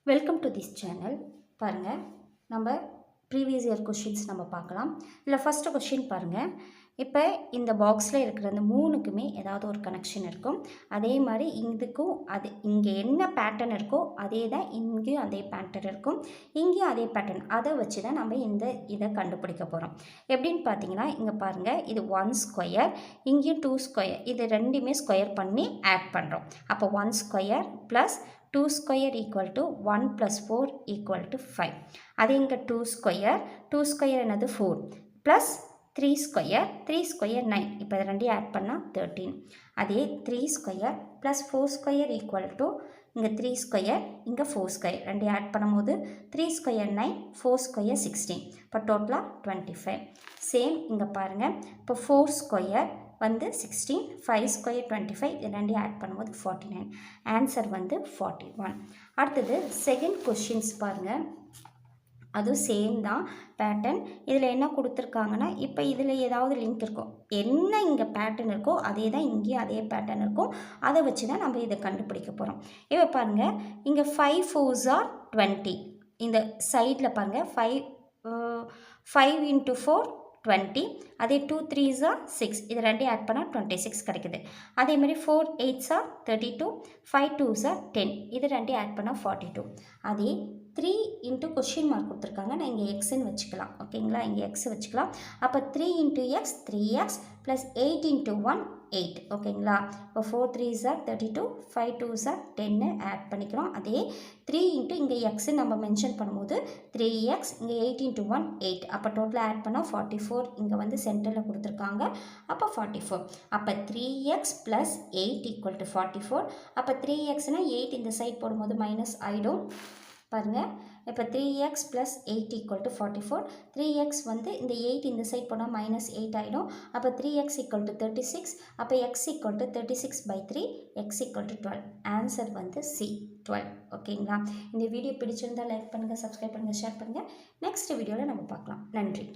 Welcome to this channel. பாருங்கள், நம்ம previous year questions நம்ம பார்க்கலாம். இல்லை ஃபஸ்ட்டு கொஷின் பாருங்கள். இப்போ இந்த பாக்ஸில் இருக்கிற அந்த மூணுக்குமே ஏதாவது ஒரு கனெக்ஷன் இருக்கும். அதே மாதிரி இதுக்கும் அது இங்கே என்ன பேட்டர்ன் இருக்கோ அதே தான் இங்கேயும் அதே பேட்டர்ன் இருக்கும், இங்கேயும் அதே பேட்டர்ன். அதை வச்சு தான் நம்ம இதை கண்டுபிடிக்க போகிறோம். எப்படின்னு பார்த்தீங்கன்னா, இங்கே பாருங்கள், இது 1 ஸ்கொயர், இங்கேயும் 2 ஸ்கொயர், இது ரெண்டுமே ஸ்கொயர் பண்ணி ஆட் பண்ணுறோம். அப்போ 1 square plus 2 square equal to 1 plus 4 equal to 5. அது இங்க 2 square என்னது 4 plus 3 square 9. இப்போ இது ரெண்டையும் ஆட் பண்ணால் 13. அதே 3 square plus 4 square equal to இங்கே 3 square இங்கே 4 square ரெண்டையும் ஆட் பண்ணும்போது 3 square 9, 4 square 16. இப்போ டோட்டலாக 25. சேம் இங்கே பாருங்கள், இப்போ 4 square வந்து 16, 5 ஸ்கொயர் 25, இது ரெண்டையும் ஆட் பண்ணும்போது 49. ஆன்சர் வந்து 41. அடுத்தது செகண்ட் கொஷின்ஸ் பாருங்கள், அதுவும் சேம் தான் பேட்டர்ன். இதில் என்ன கொடுத்துருக்காங்கன்னா, இப்போ இதில் ஏதாவது லிங்க் இருக்கும், என்ன இங்கே பேட்டர்ன் இருக்கோ அதே தான் இங்கேயும் அதே பேட்டர்ன் இருக்கும். அதை வச்சு தான் நம்ம இதை கண்டுபிடிக்க போகிறோம். இப்போ பாருங்கள், இங்கே 5 4s are 20. இந்த சைடில் பாருங்கள், 5 into 4 20. அதே 2 3s are 6, இது ரெண்டையும் ஆட் பண்ணால் 26 கிடைக்குது. அதே மாதிரி 4 8s are 32, 5 2s are 10, இது ரெண்டையும் ஆட் பண்ணால் 42. அதே 3 இன்ட்டு கொஷின் மார்க் கொடுத்துருக்காங்க, நான் இங்கே எக்ஸ்ன்னு வச்சுக்கலாம். ஓகேங்களா, இங்கே எக்ஸ் வச்சுக்கலாம். அப்போ 3 into X 3x plus 8 into 1 8. ஓகேங்களா, இப்போ 4 3s are 32, 5 2s are 10 add பண்ணிக்கிறோம். அதே 3 இன்ட்டு இங்கே எக்ஸ் நம்ம மென்ஷன் பண்ணும்போது 3x, இங்கே 8 இன்ட்டு 1 8. அப்போ டோட்டலாக ஆட் பண்ணால் 44. இங்கே வந்து சென்டரில் கொடுத்துருக்காங்க, அப்போ 44. அப்போ 3x ப்ளஸ் 8 ஈக்குவல் டு 44. அப்போ 3xனால் 8 இந்த சைட் போடும்போது மைனஸ் ஆகிடும். பாருங்கள், இப்போ 3x plus 8 equal to 44. 3x வந்து இந்த 8 இந்த சைட் போனால் மைனஸ் 8 ஆகிடும். அப்போ 3x ஈக்குவல் டு 36. அப்போ x equal to 36/3, x equal to 12. Answer வந்து C 12. ஓகேங்களா, இந்த வீடியோ பிடிச்சிருந்தால் லைக் பண்ணுங்கள், சப்ஸ்கிரைப் பண்ணுங்கள், ஷேர் பண்ணுங்கள். நெக்ஸ்ட் வீடியோவில் நம்ம பார்க்கலாம். நன்றி.